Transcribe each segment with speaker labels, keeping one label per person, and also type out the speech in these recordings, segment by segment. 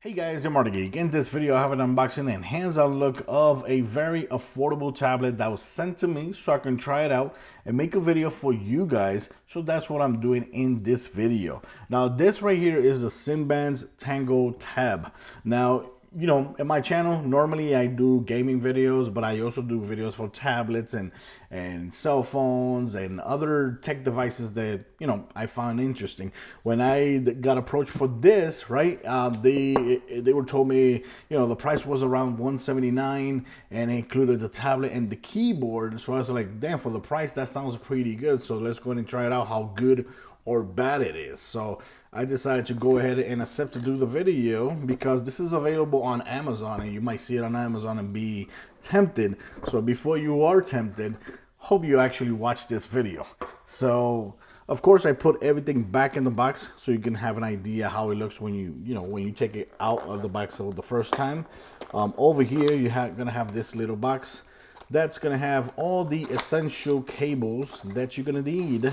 Speaker 1: Hey guys, I'm Marty Geek. In this video I have an unboxing and hands-on look of a very affordable tablet that was sent to me so I can try it out and make a video for you guys. So that's what I'm doing in this video. Now this right here is the Simbans TangoTab. Now, you know, in my channel normally I do gaming videos, but I also do videos for tablets and cell phones and other tech devices that, you know, I found interesting. When I got approached for this, right, they were told me, you know, the price was around $179 and it included the tablet and the keyboard. So I was like, damn, for the price that sounds pretty good, so let's go ahead and try it out how good or bad it is. So I decided to go ahead and accept to do the video because this is available on Amazon and you might see it on Amazon and be tempted. So before you are tempted, hope you actually watch this video. So of course I put everything back in the box so you can have an idea how it looks when you take it out of the box for the first time. Over here you're gonna have this little box that's gonna have all the essential cables that you're gonna need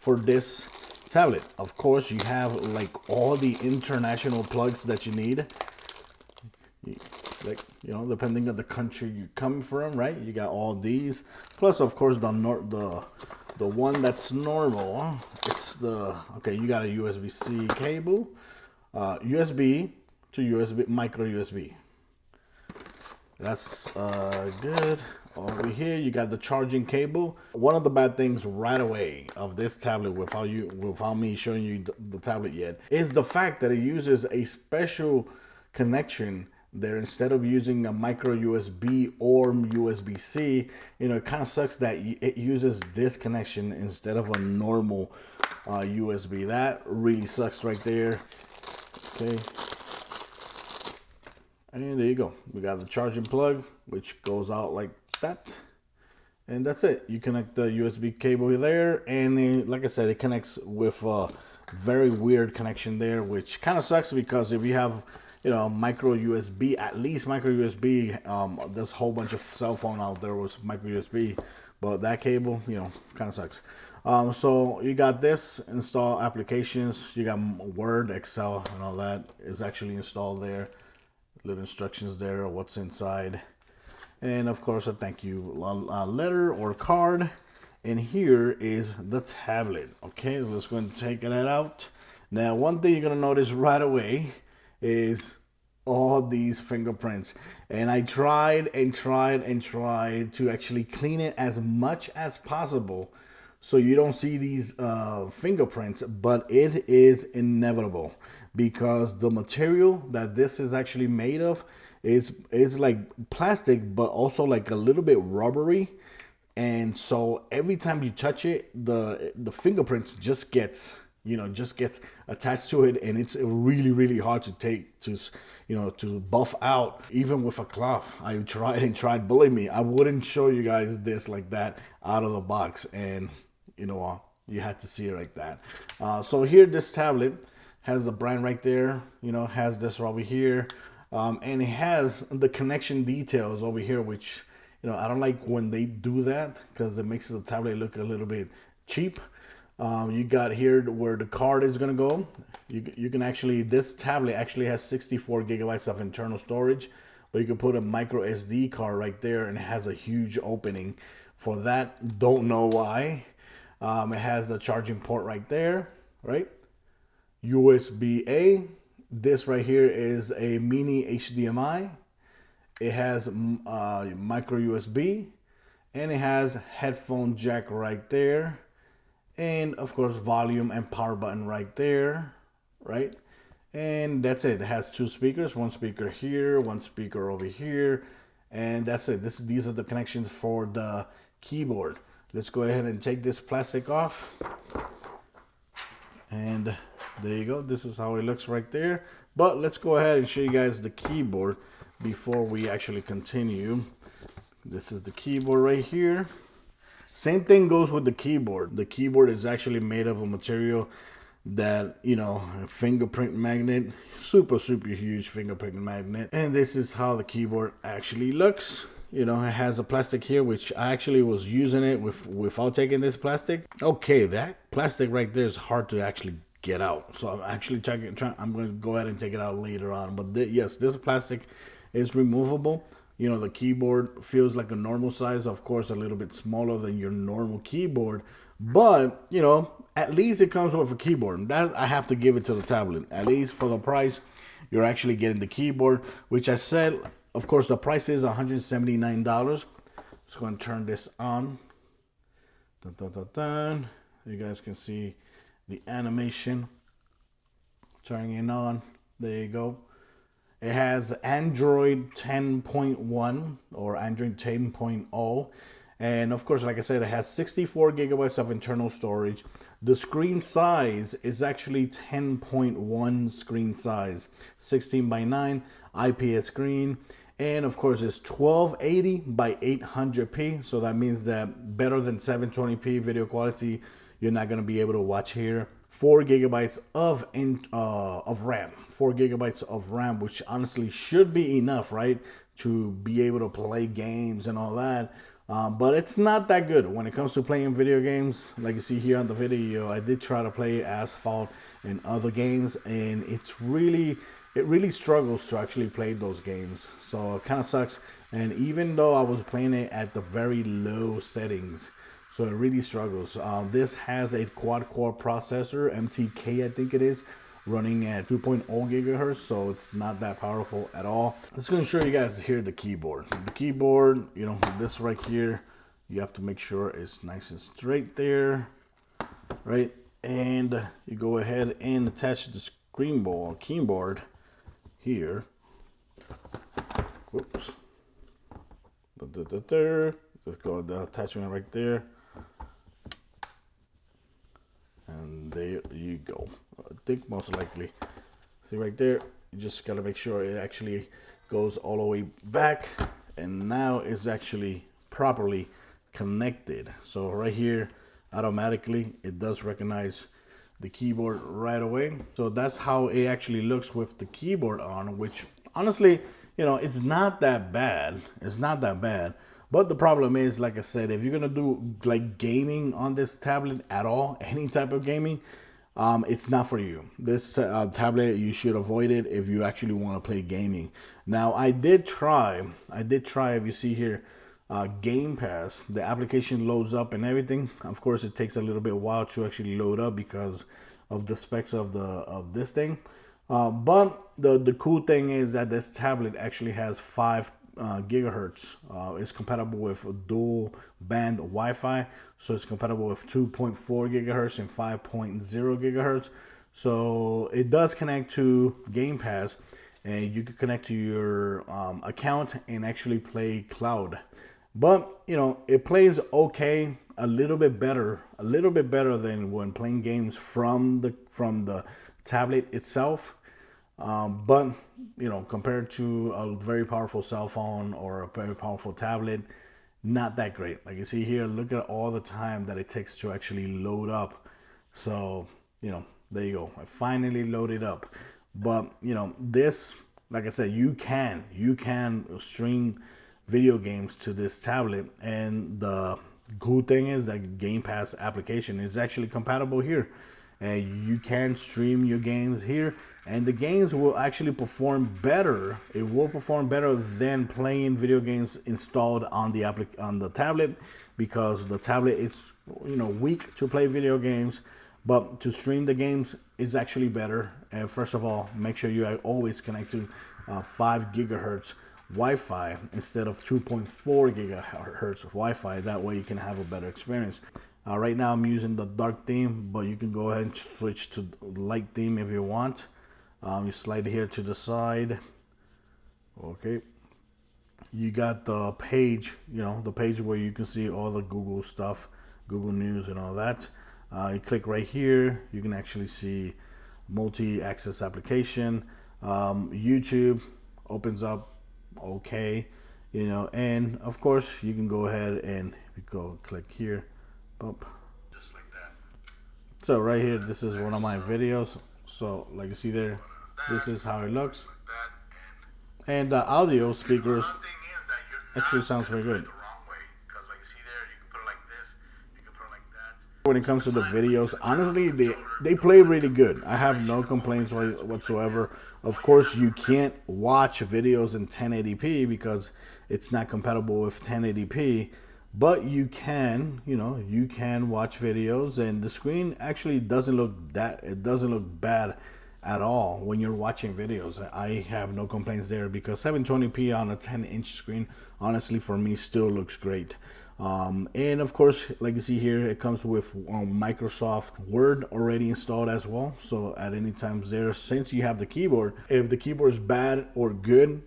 Speaker 1: for this tablet. Of course, you have like all the international plugs that you need. Like, you know, depending on the country you come from, right? You got all these. Plus, of course, the one that's normal. It's the you got a USB-C cable, USB to USB, micro USB. That's good. Over here you got the charging cable. One of the bad things right away of this tablet without me showing you the tablet yet is the fact that it uses a special connection there instead of using a micro USB or USB-C. You know, it kind of sucks that it uses this connection instead of a normal USB. That really sucks right there. Okay. And there you go. We got the charging plug, which goes out like that. And that's it. You connect the USB cable there. And like I said, it connects with a very weird connection there, which kind of sucks because if you have, you know, micro USB, at least micro USB, there's a whole bunch of cell phone out there with micro USB. But that cable, you know, kind of sucks. So you got this, install applications. You got Word, Excel, and all that is actually installed there. Little instructions there, what's inside, and of course a thank you letter or card. And here is the tablet. Okay, let's go and take that out. Now, one thing you're gonna notice right away is all these fingerprints, and I tried to actually clean it as much as possible so you don't see these fingerprints, but it is inevitable because the material that this is actually made of is like plastic, but also like a little bit rubbery. And so every time you touch it, the fingerprints just gets attached to it, and it's really hard to take to buff out even with a cloth. I tried, believe me, I wouldn't show you guys this like that out of the box, and you know, you had to see it like that. So here, this tablet has the brand right there, you know, has this over here, and it has the connection details over here, which, you know, I don't like when they do that because it makes the tablet look a little bit cheap. You got here where the card is gonna go. You can actually, this tablet actually has 64 gigabytes of internal storage, but you can put a micro SD card right there, and it has a huge opening for that. Don't know why. It has the charging port right there, right? USB-A. This right here is a mini HDMI. It has micro USB, and it has headphone jack right there. And of course, volume and power button right there, right? And that's it. It has two speakers, one speaker here, one speaker over here, and that's it. These are the connections for the keyboard. Let's go ahead and take this plastic off. And there you go. This is how it looks right there. But let's go ahead and show you guys the keyboard before we actually continue. This is the keyboard right here. Same thing goes with the keyboard. The keyboard is actually made of a material that, you know, a fingerprint magnet, super huge fingerprint magnet. And this is how the keyboard actually looks. You know, it has a plastic here, which I actually was using it without taking this plastic. Okay, that plastic right there is hard to actually get out. So I'm actually I'm going to go ahead and take it out later on. But yes, this plastic is removable. You know, the keyboard feels like a normal size, of course, a little bit smaller than your normal keyboard. But, you know, at least it comes with a keyboard. That I have to give it to the tablet. At least for the price, you're actually getting the keyboard, which I said, of course, the price is $179. Let's go and turn this on. Dun, dun, dun, dun. You guys can see the animation turning it on. There you go. It has Android 10.1 or Android 10.0. And of course, like I said, it has 64 gigabytes of internal storage. The screen size is actually 10.1 screen size, 16 by 9 IPS screen. And of course, it's 1280 by 800p. So that means that better than 720p video quality, you're not going to be able to watch here. 4 gigabytes of RAM, 4 gigabytes of RAM, which honestly should be enough, right, to be able to play games and all that. But it's not that good when it comes to playing video games. Like you see here on the video, I did try to play Asphalt and other games, and it really struggles to actually play those games. So it kind of sucks. And even though I was playing it at the very low settings, so it really struggles. This has a quad-core processor, MTK I think it is, running at 2.0 gigahertz, so it's not that powerful at all. I'm just going to show you guys here the keyboard. The keyboard, you know, this right here, you have to make sure it's nice and straight there, right? And you go ahead and attach the keyboard here. Whoops. Just go the attachment right there. And there you go. I think most likely, see right there, you just gotta make sure it actually goes all the way back, and now it's actually properly connected. So right here, automatically it does recognize the keyboard right away. So that's how it actually looks with the keyboard on, which honestly, you know, it's not that bad. It's not that bad. But the problem is, like I said, if you're gonna do like gaming on this tablet at all, any type of gaming, it's not for you. This tablet, you should avoid it if you actually want to play gaming. Now, I did try, if you see here, Game Pass, the application loads up and everything. Of course, it takes a little bit while to actually load up because of the specs of this thing. But the cool thing is that this tablet actually has 5 gigahertz. It's compatible with dual band Wi-Fi, so it's compatible with 2.4 gigahertz and 5.0 gigahertz. So it does connect to Game Pass, and you can connect to your account and actually play cloud. But you know, it plays okay, a little bit better than when playing games from the tablet itself. But you know, compared to a very powerful cell phone or a very powerful tablet, not that great. Like you see here, look at all the time that it takes to actually load up. So you know, there you go, I finally loaded up. But you know, this, like I said, you can stream video games to this tablet, and the cool thing is that Game Pass application is actually compatible here, and you can stream your games here, and the games will actually perform better. It will perform better than playing video games installed on the tablet, because the tablet is, you know, weak to play video games, but to stream the games is actually better. And first of all, make sure you always connect to 5 gigahertz Wi-Fi instead of 2.4 gigahertz Wi-Fi. That way you can have a better experience. Right now I'm using the dark theme, but you can go ahead and switch to light theme if you want. You slide here to the side. Okay. You got the page, you know, the page where you can see all the Google stuff, Google News and all that. You click right here, you can actually see multi-access application. YouTube opens up, okay, you know, and of course you can go ahead and go click here, bump, just like that. So right here, this is one of my videos. So like you see there, this is how it looks, and the audio speakers actually sounds very good. When it comes to the videos, honestly, they play really good. I have no complaints whatsoever. Of course, you can't watch videos in 1080p because it's not compatible with 1080p, but you can, you can watch videos, and the screen actually doesn't look bad at all when you're watching videos. I have no complaints there because 720p on a 10-inch screen, honestly, for me, still looks great. And of course, like you see here, it comes with Microsoft Word already installed as well. So at any times there, since you have the keyboard, if the keyboard is bad or good,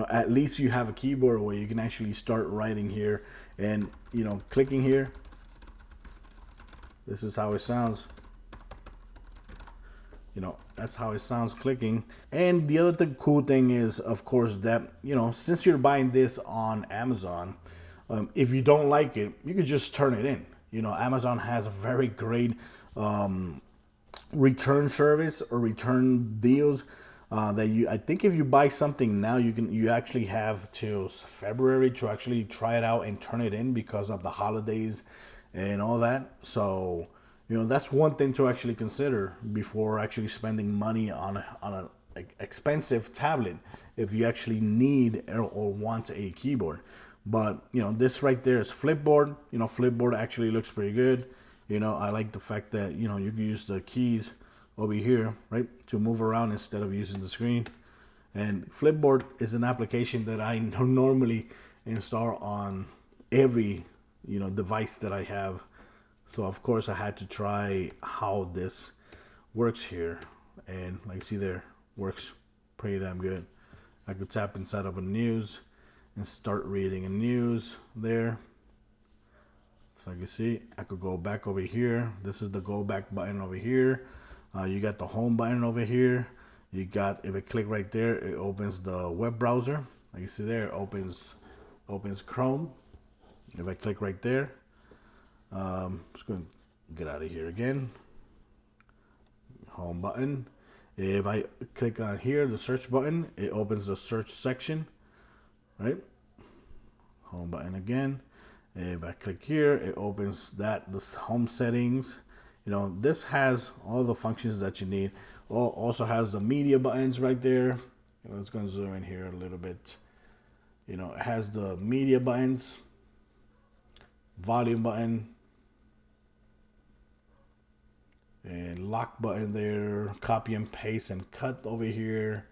Speaker 1: at least you have a keyboard where you can actually start writing here and, clicking here. This is how it sounds. That's how it sounds clicking. And the other cool thing is, of course, that, since you're buying this on Amazon, if you don't like it, you could just turn it in. Amazon has a very great return service or return deals that I think if you buy something now, you actually have till February to actually try it out and turn it in because of the holidays and all that. So, that's one thing to actually consider before actually spending money on an expensive tablet if you actually need or want a keyboard. But this right there is Flipboard. Flipboard actually looks pretty good. I like the fact that you can use the keys over here, right, to move around instead of using the screen. And Flipboard is an application that I normally install on every device that I have. So of course I had to try how this works here, and like you see there, works pretty damn good. I could tap inside of a news and start reading a news there. So you see, I could go back over here. This is the go back button over here. You got the home button over here. You got, if I click right there, it opens the web browser. Like you see there, it opens Chrome. If I click right there, just going to get out of here again. Home button. If I click on here, the search button, it opens the search section. Right, home button again. If I click here, it opens this home settings. This has all the functions that you need. Also has the media buttons right there. Let's go and zoom in here a little bit. It has the media buttons, volume button, and lock button there, copy and paste and cut over here,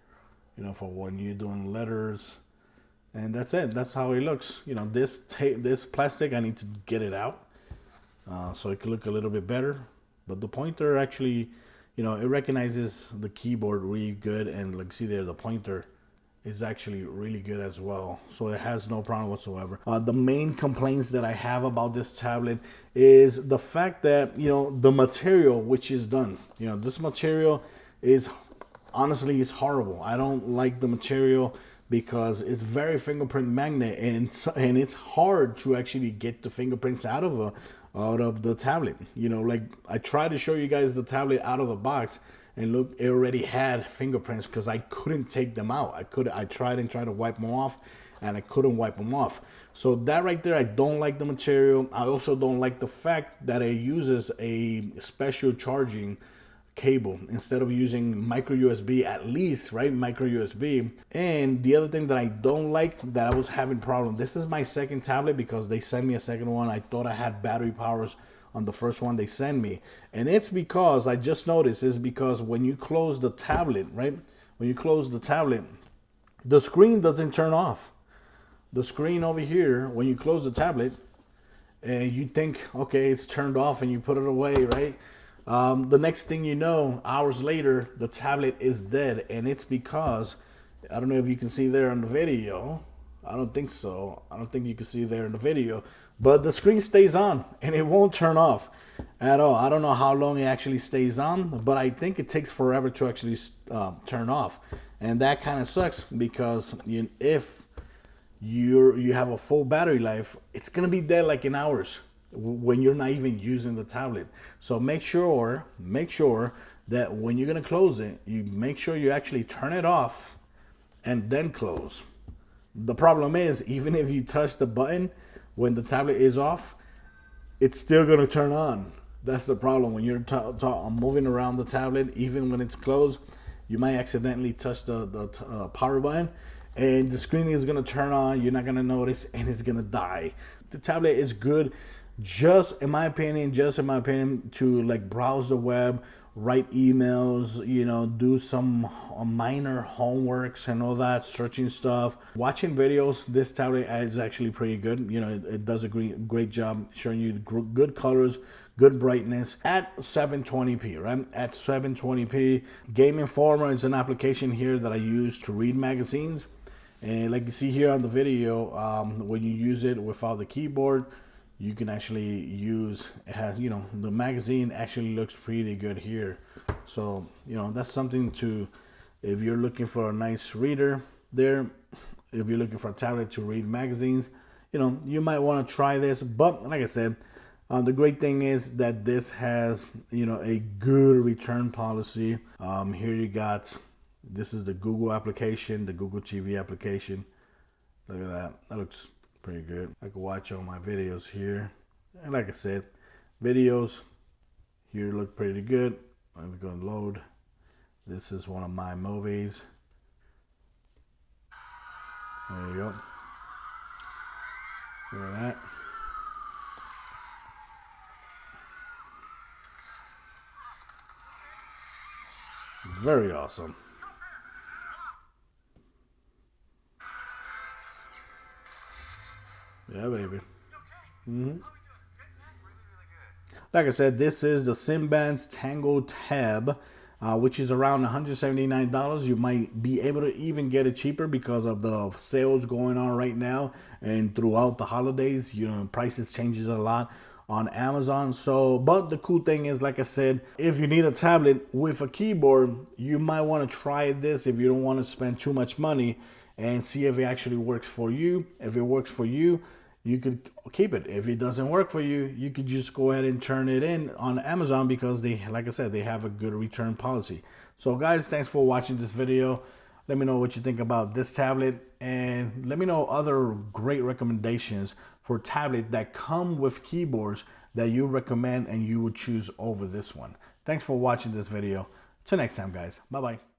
Speaker 1: for when you're doing letters. And that's it. That's how it looks. This plastic, I need to get it out so it can look a little bit better. But the pointer actually, it recognizes the keyboard really good. And like see there, the pointer is actually really good as well. So it has no problem whatsoever. The main complaints that I have about this tablet is the fact that, the material which is done. This material is honestly is horrible. I don't like the material because it's very fingerprint magnet, and it's hard to actually get the fingerprints out of the tablet. Like I tried to show you guys the tablet out of the box, and look, it already had fingerprints because I couldn't take them out. I tried to wipe them off, and I couldn't wipe them off. So that right there, I don't like the material. I also don't like the fact that it uses a special charging cable instead of using micro USB, at least, right? Micro USB. And the other thing that I don't like, that I was having problem, this is my second tablet because they sent me a second one. I thought I had battery powers on the first one they sent me, and it's because I just noticed is because when you close the tablet, right, when you close the tablet, the screen doesn't turn off. The screen over here, when you close the tablet and you think, okay, it's turned off, and you put it away, right? The next thing you know, hours later, the tablet is dead. And it's because, I don't know if you can see there in the video. I don't think so. I don't think you can see there in the video. But the screen stays on, and it won't turn off at all. I don't know how long it actually stays on, but I think it takes forever to actually turn off. And that kind of sucks because if you have a full battery life, it's going to be dead like in hours when you're not even using the tablet. So make sure that when you're going to close it, you make sure you actually turn it off and then close. The problem is, even if you touch the button when the tablet is off, it's still going to turn on. That's the problem when you're moving around the tablet, even when it's closed. You might accidentally touch the power button, and the screen is gonna turn on. You're not gonna notice, and it's gonna die. The tablet is good, just in my opinion, to like browse the web, write emails, you know, do some minor homeworks and all that, searching stuff, watching videos. This tablet is actually pretty good. You know, it does a great job showing you good colors, good brightness at 720p, right? At 720p. Game Informer is an application here that I use to read magazines. And like you see here on the video, when you use it without the keyboard, you can actually use, it has, you know, the magazine actually looks pretty good here. So, you know, that's something to, if you're looking for a nice reader there, if you're looking for a tablet to read magazines, you know, you might want to try this. But like I said, the great thing is that this has, you know, a good return policy. Here you got, this is the Google application, the Google TV application. Look at that. That looks pretty good. I can watch all my videos here. And like I said, videos here look pretty good. I'm going to load. This is one of my movies. There you go. Look at that. Very awesome. Yeah, baby. Like I said, this is the Simbans TangoTab, which is around $179. You might be able to even get it cheaper because of the sales going on right now and throughout the holidays. You know, prices changes a lot on Amazon. So, but the cool thing is, like I said, if you need a tablet with a keyboard, you might want to try this if you don't want to spend too much money, and see if it actually works for you. If it works for you, you could keep it. If it doesn't work for you, you could just go ahead and turn it in on Amazon, because they, like I said, they have a good return policy. So guys, thanks for watching this video. Let me know what you think about this tablet, and let me know other great recommendations for tablets that come with keyboards that you recommend and you would choose over this one. Thanks for watching this video. Till next time, guys. Bye-bye.